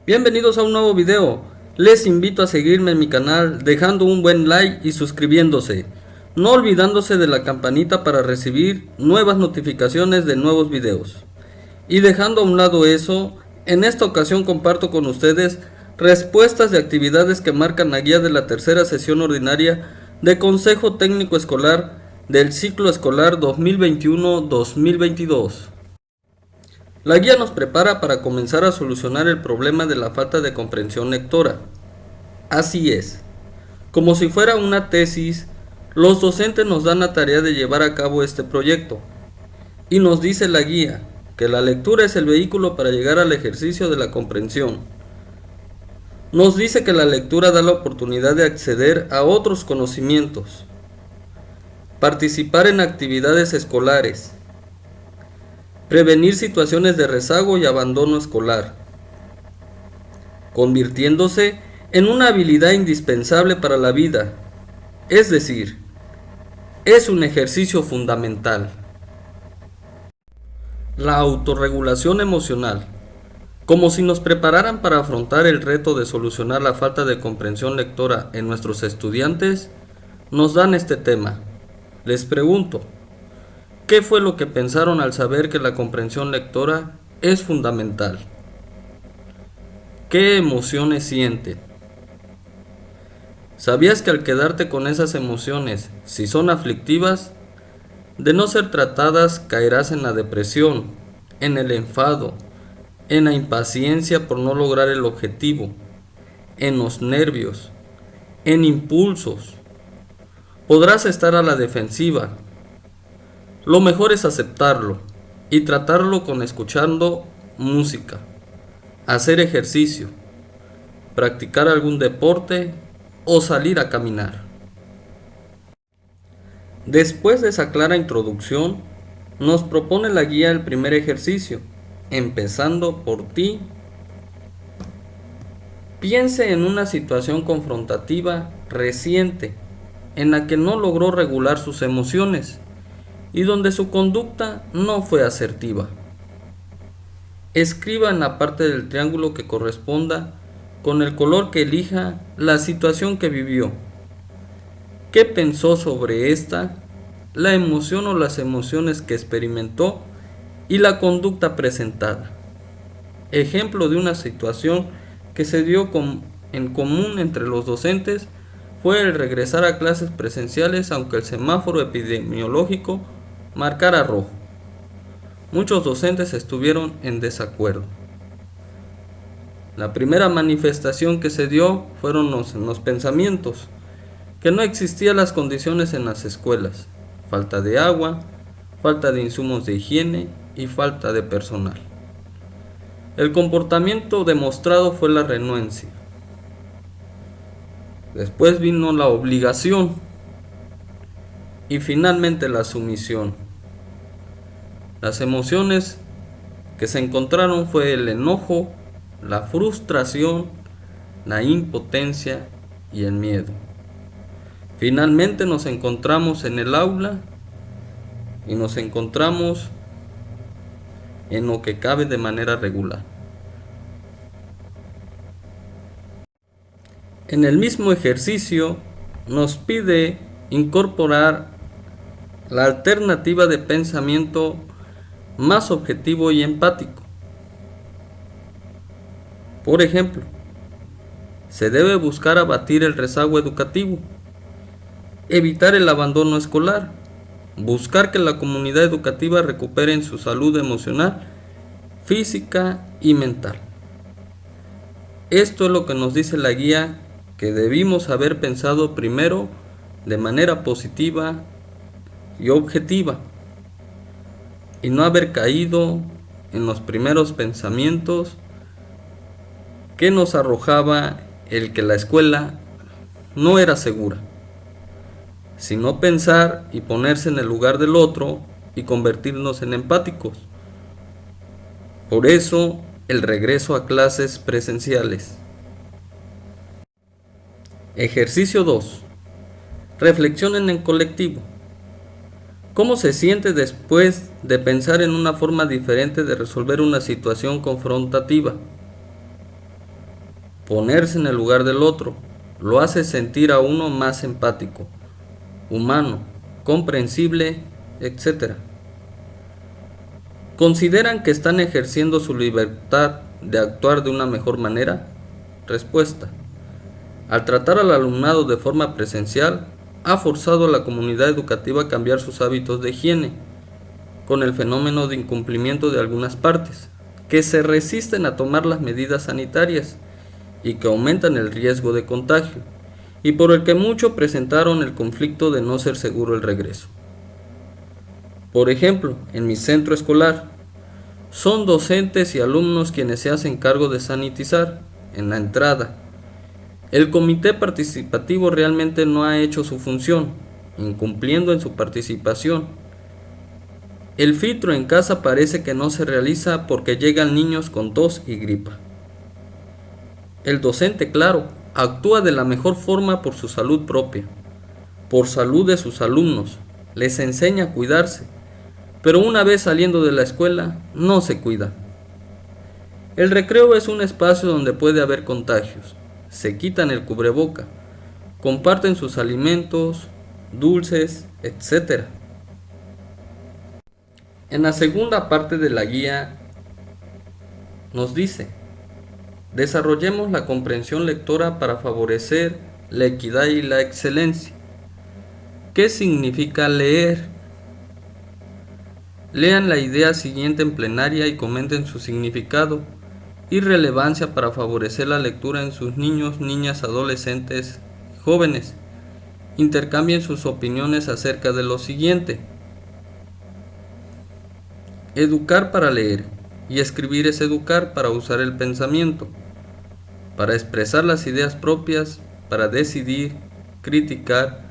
Bienvenidos a un nuevo video. Les invito a seguirme en mi canal dejando un buen like y suscribiéndose, no olvidándose de la campanita para recibir nuevas notificaciones de nuevos videos. Y dejando a un lado eso, en esta ocasión comparto con ustedes respuestas de actividades que marcan la guía de la tercera sesión ordinaria de Consejo Técnico Escolar del ciclo escolar 2021-2022. La guía nos prepara para comenzar a solucionar el problema de la falta de comprensión lectora. Así es, como si fuera una tesis, los docentes nos dan la tarea de llevar a cabo este proyecto. Y nos dice la guía que la lectura es el vehículo para llegar al ejercicio de la comprensión. Nos dice que la lectura da la oportunidad de acceder a otros conocimientos, participar en actividades escolares, prevenir situaciones de rezago y abandono escolar, convirtiéndose en una habilidad indispensable para la vida, es decir, es un ejercicio fundamental. La autorregulación emocional, como si nos prepararan para afrontar el reto de solucionar la falta de comprensión lectora en nuestros estudiantes, nos dan este tema. Les pregunto, ¿qué fue lo que pensaron al saber que la comprensión lectora es fundamental? ¿Qué emociones sienten? ¿Sabías que al quedarte con esas emociones, si son aflictivas, de no ser tratadas caerás en la depresión, en el enfado, en la impaciencia por no lograr el objetivo, en los nervios, en impulsos? Podrás estar a la defensiva. Lo mejor es aceptarlo y tratarlo con escuchando música, hacer ejercicio, practicar algún deporte o salir a caminar. Después de esa clara introducción, nos propone la guía el primer ejercicio, empezando por ti. Piense en una situación confrontativa reciente en la que no logró regular sus emociones y donde su conducta no fue asertiva. Escriba en la parte del triángulo que corresponda con el color que elija la situación que vivió. ¿Qué pensó sobre esta, la emoción o las emociones que experimentó y la conducta presentada? Ejemplo de una situación que se dio en común entre los docentes fue el regresar a clases presenciales aunque el semáforo epidemiológico marcara rojo. Muchos docentes estuvieron en desacuerdo. La primera manifestación que se dio fueron los pensamientos, que no existían las condiciones en las escuelas, falta de agua, falta de insumos de higiene y falta de personal. El comportamiento demostrado fue la renuencia. Después vino la obligación y finalmente la sumisión. Las emociones que se encontraron fue el enojo, la frustración, la impotencia y el miedo. Finalmente nos encontramos en el aula y nos encontramos en lo que cabe de manera regular. En el mismo ejercicio nos pide incorporar la alternativa de pensamiento más objetivo y empático. Por ejemplo, se debe buscar abatir el rezago educativo, evitar el abandono escolar, buscar que la comunidad educativa recupere su salud emocional, física y mental. Esto es lo que nos dice la guía que debimos haber pensado primero de manera positiva y objetiva y no haber caído en los primeros pensamientos que nos arrojaba el que la escuela no era segura, sino pensar y ponerse en el lugar del otro y convertirnos en empáticos. Por eso, el regreso a clases presenciales. Ejercicio 2. Reflexionen en colectivo. ¿Cómo se siente después de pensar en una forma diferente de resolver una situación confrontativa? Ponerse en el lugar del otro lo hace sentir a uno más empático, humano, comprensible, etc. ¿Consideran que están ejerciendo su libertad de actuar de una mejor manera? Respuesta: al tratar al alumnado de forma presencial, ha forzado a la comunidad educativa a cambiar sus hábitos de higiene, con el fenómeno de incumplimiento de algunas partes, que se resisten a tomar las medidas sanitarias y que aumentan el riesgo de contagio, y por el que muchos presentaron el conflicto de no ser seguro el regreso. Por ejemplo, en mi centro escolar, son docentes y alumnos quienes se hacen cargo de sanitizar en la entrada. El comité participativo realmente no ha hecho su función, incumpliendo en su participación. El filtro en casa parece que no se realiza porque llegan niños con tos y gripa. El docente, claro, actúa de la mejor forma por su salud propia, por salud de sus alumnos, les enseña a cuidarse, pero una vez saliendo de la escuela, no se cuida. El recreo es un espacio donde puede haber contagios. Se quitan el cubreboca, comparten sus alimentos, dulces, etc. En la segunda parte de la guía nos dice: desarrollemos la comprensión lectora para favorecer la equidad y la excelencia. ¿Qué significa leer? Lean la idea siguiente en plenaria y comenten su significado y relevancia para favorecer la lectura en sus niños, niñas, adolescentes, jóvenes. Intercambien sus opiniones acerca de lo siguiente. Educar para leer y escribir es educar para usar el pensamiento, para expresar las ideas propias, para decidir, criticar,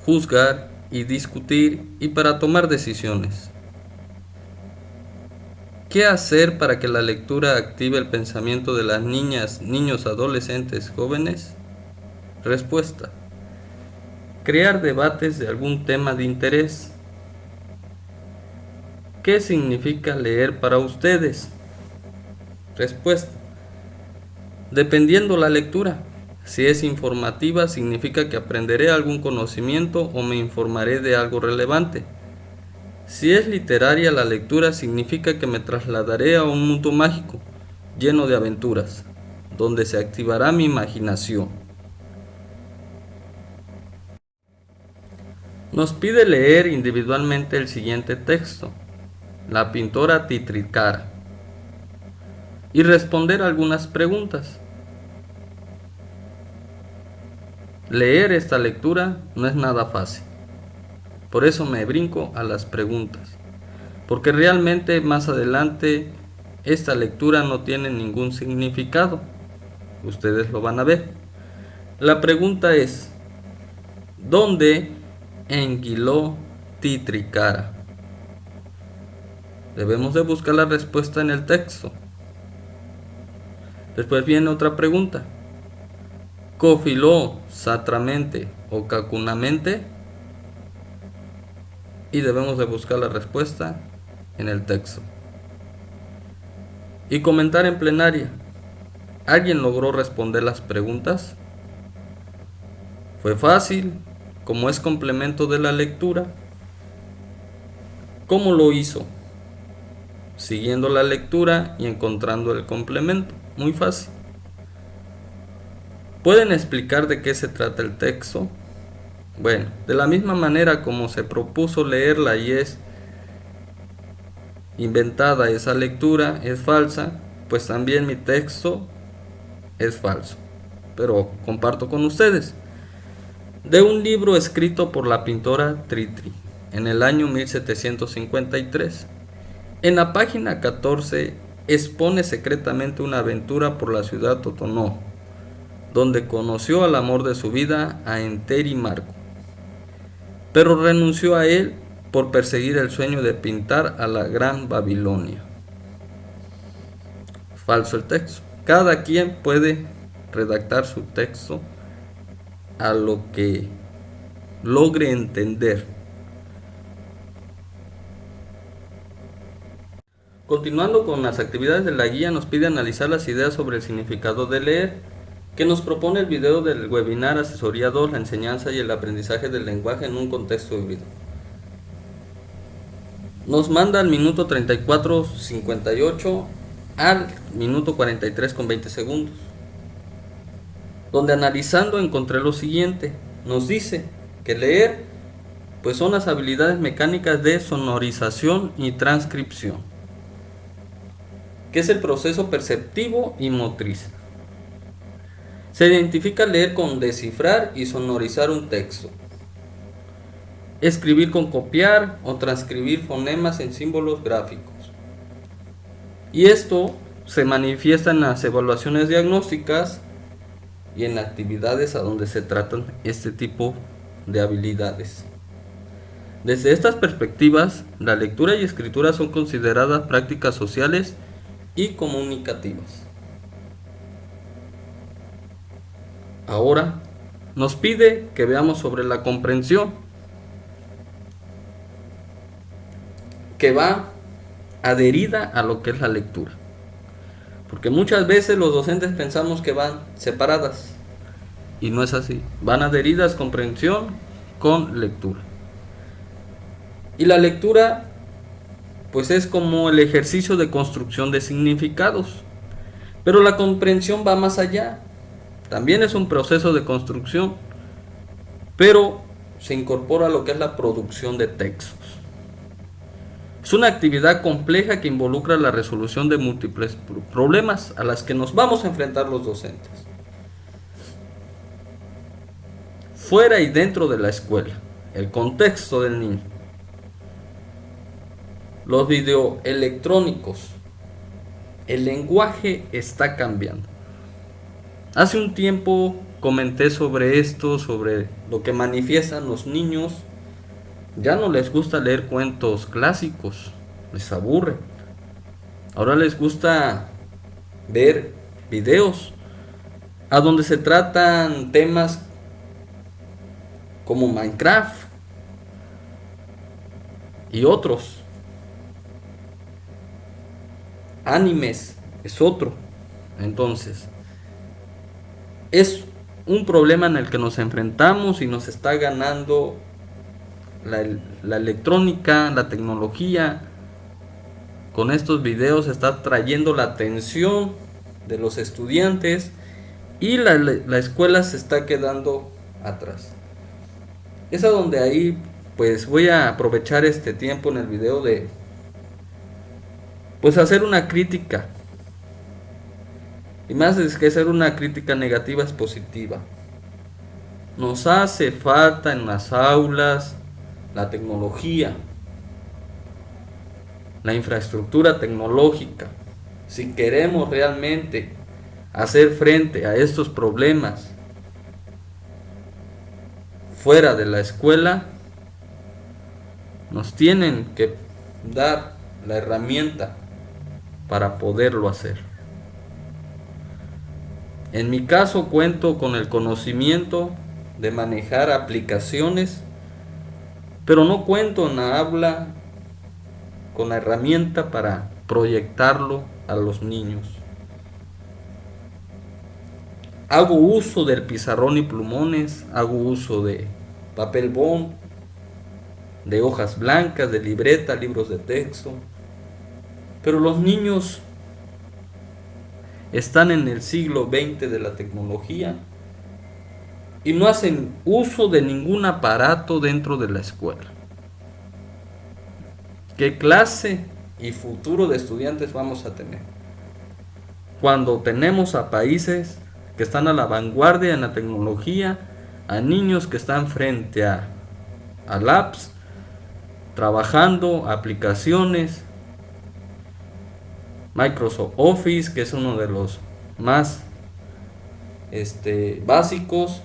juzgar y discutir y para tomar decisiones. ¿Qué hacer para que la lectura active el pensamiento de las niñas, niños, adolescentes, jóvenes? Respuesta: crear debates de algún tema de interés. ¿Qué significa leer para ustedes? Respuesta: dependiendo la lectura. Si es informativa, significa que aprenderé algún conocimiento o me informaré de algo relevante. Si es literaria, la lectura significa que me trasladaré a un mundo mágico, lleno de aventuras, donde se activará mi imaginación. Nos pide leer individualmente el siguiente texto, La pintora Titricara, y responder algunas preguntas. Leer esta lectura no es nada fácil. Por eso me brinco a las preguntas, porque realmente más adelante esta lectura no tiene ningún significado. Ustedes lo van a ver. La pregunta es: ¿dónde enguiló Titricara? Debemos de buscar la respuesta en el texto. Después viene otra pregunta: ¿cofiló satramente o cacunamente? Y debemos de buscar la respuesta en el texto. Y comentar en plenaria: ¿alguien logró responder las preguntas? ¿Fue fácil, como es complemento de la lectura? ¿Cómo lo hizo? Siguiendo la lectura y encontrando el complemento. Muy fácil. ¿Pueden explicar de qué se trata el texto? Bueno, de la misma manera como se propuso leerla y es inventada esa lectura, es falsa, pues también mi texto es falso. Pero comparto con ustedes. De un libro escrito por la pintora Tritri en el año 1753. En la página 14 expone secretamente una aventura por la ciudad Totonó, donde conoció al amor de su vida, a Enteri Marco, pero renunció a él por perseguir el sueño de pintar a la Gran Babilonia. Falso el texto. Cada quien puede redactar su texto a lo que logre entender. Continuando con las actividades de la guía, nos pide analizar las ideas sobre el significado de leer. que nos propone el video del webinar Asesoría 2, la enseñanza y el aprendizaje del lenguaje en un contexto híbrido. Nos manda al minuto 34:58 al minuto 43:20 segundos, donde analizando encontré lo siguiente. Nos dice que leer pues son las habilidades mecánicas de sonorización y transcripción, que es el proceso perceptivo y motriz. Se identifica leer con descifrar y sonorizar un texto, escribir con copiar o transcribir fonemas en símbolos gráficos. Y esto se manifiesta en las evaluaciones diagnósticas y en actividades a donde se tratan este tipo de habilidades. Desde estas perspectivas, la lectura y escritura son consideradas prácticas sociales y comunicativas. Ahora nos pide que veamos sobre la comprensión, que va adherida a lo que es la lectura. Porque muchas veces los docentes pensamos que van separadas y no es así. Van adheridas comprensión con lectura. Y la lectura pues es como el ejercicio de construcción de significados. Pero la comprensión va más allá. También es un proceso de construcción, pero se incorpora a lo que es la producción de textos. Es una actividad compleja que involucra la resolución de múltiples problemas a las que nos vamos a enfrentar los docentes, fuera y dentro de la escuela, el contexto del niño. Los videoelectrónicos, el lenguaje está cambiando. Hace un tiempo comenté sobre esto, sobre lo que manifiestan los niños. Ya no les gusta leer cuentos clásicos, les aburre. Ahora les gusta ver videos a donde se tratan temas como Minecraft y otros. Animes es otro. Entonces, es un problema en el que nos enfrentamos y nos está ganando la electrónica, la tecnología. Con estos videos está trayendo la atención de los estudiantes y la escuela se está quedando atrás. Es a donde ahí pues voy a aprovechar este tiempo en el video de pues hacer una crítica. Y más es que hacer una crítica negativa es positiva. Nos hace falta en las aulas la tecnología, la infraestructura tecnológica. Si queremos realmente hacer frente a estos problemas fuera de la escuela, nos tienen que dar la herramienta para poderlo hacer. En mi caso cuento con el conocimiento de manejar aplicaciones, pero no cuento en la aula con la herramienta para proyectarlo a los niños. Hago uso del pizarrón y plumones, hago uso de papel bond, de hojas blancas, de libreta, libros de texto, pero los niños están en el siglo XX de la tecnología y no hacen uso de ningún aparato dentro de la escuela. ¿Qué clase y futuro de estudiantes vamos a tener cuando tenemos a países que están a la vanguardia en la tecnología, a niños que están frente a labs, trabajando aplicaciones, Microsoft Office, que es uno de los más básicos,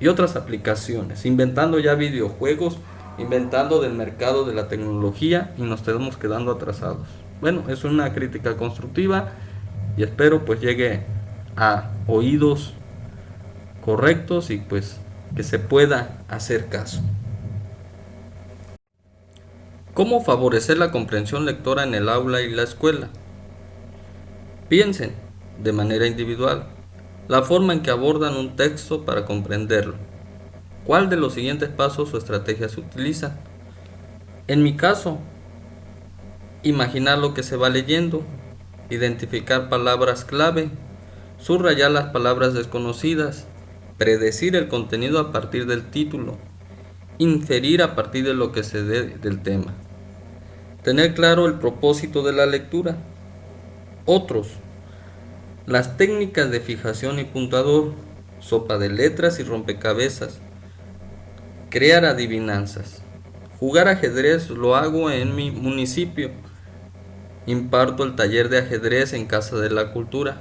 y otras aplicaciones, inventando ya videojuegos, inventando del mercado de la tecnología, y nos estamos quedando atrasados? Bueno, es una crítica constructiva y espero pues llegue a oídos correctos y pues que se pueda hacer caso. ¿Cómo favorecer la comprensión lectora en el aula y la escuela? Piensen de manera individual. la forma en que abordan un texto para comprenderlo. ¿Cuál de los siguientes pasos o estrategias se utiliza? En mi caso, imaginar lo que se va leyendo, identificar palabras clave, subrayar las palabras desconocidas, predecir el contenido a partir del título, inferir a partir de lo que se dé del tema, tener claro el propósito de la lectura. Otros, las técnicas de fijación y puntuador, sopa de letras y rompecabezas, crear adivinanzas. Jugar ajedrez lo hago en mi municipio. Imparto el taller de ajedrez en Casa de la Cultura.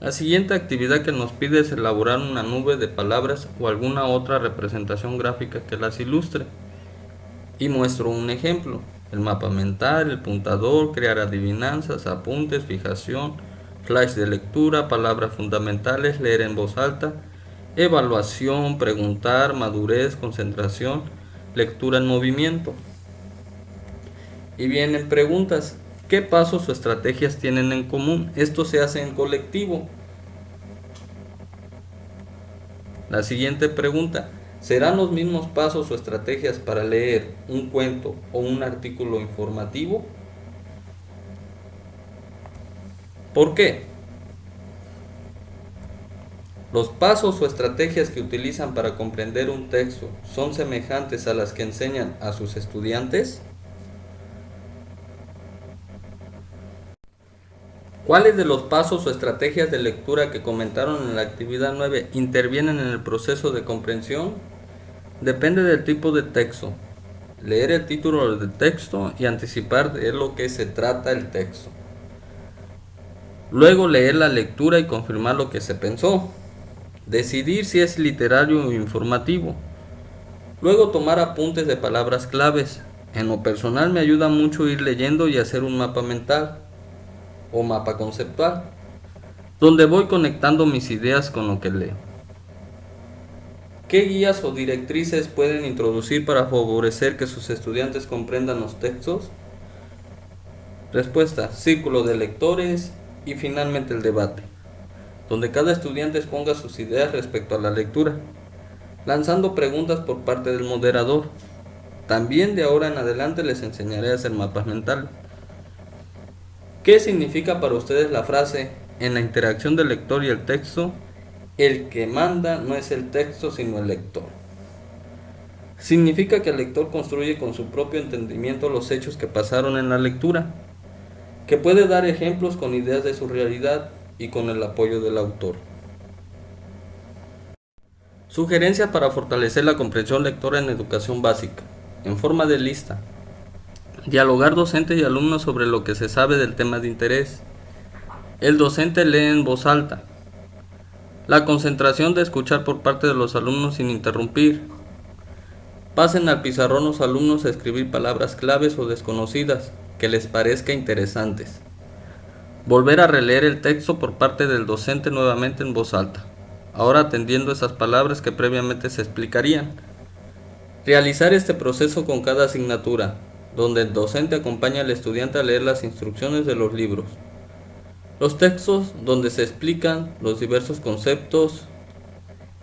La siguiente actividad que nos pide es elaborar una nube de palabras o alguna otra representación gráfica que las ilustre. Y muestro un ejemplo: el mapa mental, el puntador, crear adivinanzas, apuntes, fijación, flash de lectura, palabras fundamentales, leer en voz alta, evaluación, preguntar, madurez, concentración, lectura en movimiento. Y vienen preguntas: ¿qué pasos o estrategias tienen en común? Esto se hace en colectivo. La siguiente pregunta: ¿serán los mismos pasos o estrategias para leer un cuento o un artículo informativo? ¿Por qué? ¿Los pasos o estrategias que utilizan para comprender un texto son semejantes a las que enseñan a sus estudiantes? ¿Cuáles de los pasos o estrategias de lectura que comentaron en la actividad 9 intervienen en el proceso de comprensión? Depende del tipo de texto. Leer el título del texto y anticipar de lo que se trata el texto. Luego leer la lectura y confirmar lo que se pensó. Decidir si es literario o informativo. Luego tomar apuntes de palabras claves. En lo personal me ayuda mucho ir leyendo y hacer un mapa mental o mapa conceptual, donde voy conectando mis ideas con lo que leo. ¿Qué guías o directrices pueden introducir para favorecer que sus estudiantes comprendan los textos? Respuesta: círculo de lectores y finalmente el debate, donde cada estudiante exponga sus ideas respecto a la lectura, lanzando preguntas por parte del moderador. También de ahora en adelante les enseñaré a hacer mapas mentales. ¿Qué significa para ustedes la frase: en la interacción del lector y el texto, el que manda no es el texto sino el lector? Significa que el lector construye con su propio entendimiento los hechos que pasaron en la lectura, que puede dar ejemplos con ideas de su realidad y con el apoyo del autor. Sugerencias para fortalecer la comprensión lectora en educación básica, en forma de lista. Dialogar docente y alumnos sobre lo que se sabe del tema de interés. El docente lee en voz alta. La concentración de escuchar por parte de los alumnos sin interrumpir. Pasen al pizarrón los alumnos a escribir palabras claves o desconocidas que les parezca interesantes. Volver a releer el texto por parte del docente nuevamente en voz alta, ahora atendiendo esas palabras que previamente se explicarían. Realizar este proceso con cada asignatura, donde el docente acompaña al estudiante a leer las instrucciones de los libros. Los textos donde se explican los diversos conceptos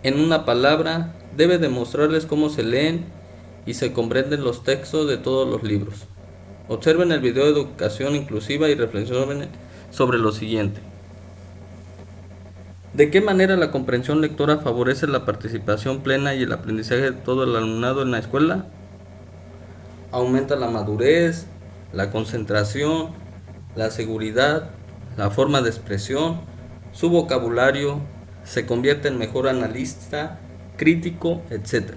en una palabra debe demostrarles cómo se leen y se comprenden los textos de todos los libros. Observen el video de educación inclusiva y reflexionen sobre lo siguiente. ¿De qué manera la comprensión lectora favorece la participación plena y el aprendizaje de todo el alumnado en la escuela? Aumenta la madurez, la concentración, la seguridad, la forma de expresión, su vocabulario, se convierte en mejor analista, crítico, etc.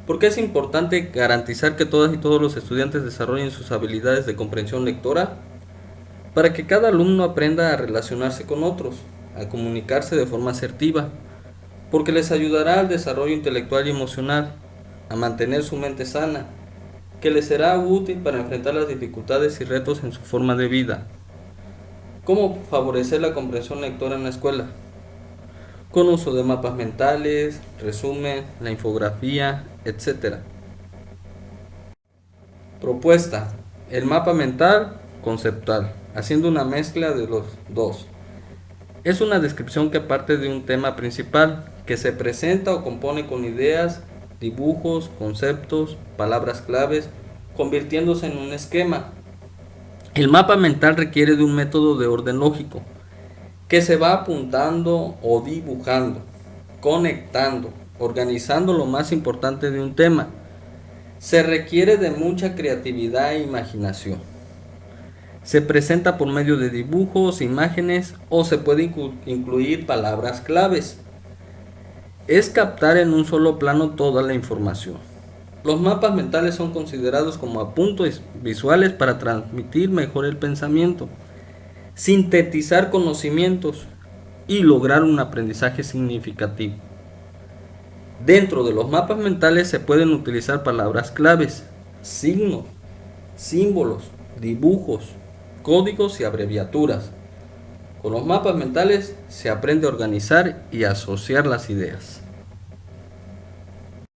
¿Por qué es importante garantizar que todas y todos los estudiantes desarrollen sus habilidades de comprensión lectora? Para que cada alumno aprenda a relacionarse con otros, a comunicarse de forma asertiva, porque les ayudará al desarrollo intelectual y emocional, a mantener su mente sana, que les será útil para enfrentar las dificultades y retos en su forma de vida. ¿Cómo favorecer la comprensión lectora en la escuela? Con uso de mapas mentales, resumen, la infografía, etc. Propuesta: el mapa mental conceptual, haciendo una mezcla de los dos. Es una descripción que parte de un tema principal, que se presenta o compone con ideas, dibujos, conceptos, palabras claves, convirtiéndose en un esquema. El mapa mental requiere de un método de orden lógico, que se va apuntando o dibujando, conectando, organizando lo más importante de un tema. Se requiere de mucha creatividad e imaginación. Se presenta por medio de dibujos, imágenes o se puede incluir palabras claves. Es captar en un solo plano toda la información. Los mapas mentales son considerados como apuntes visuales para transmitir mejor el pensamiento, sintetizar conocimientos y lograr un aprendizaje significativo. Dentro de los mapas mentales se pueden utilizar palabras claves, signos, símbolos, dibujos, códigos y abreviaturas. Con los mapas mentales se aprende a organizar y asociar las ideas.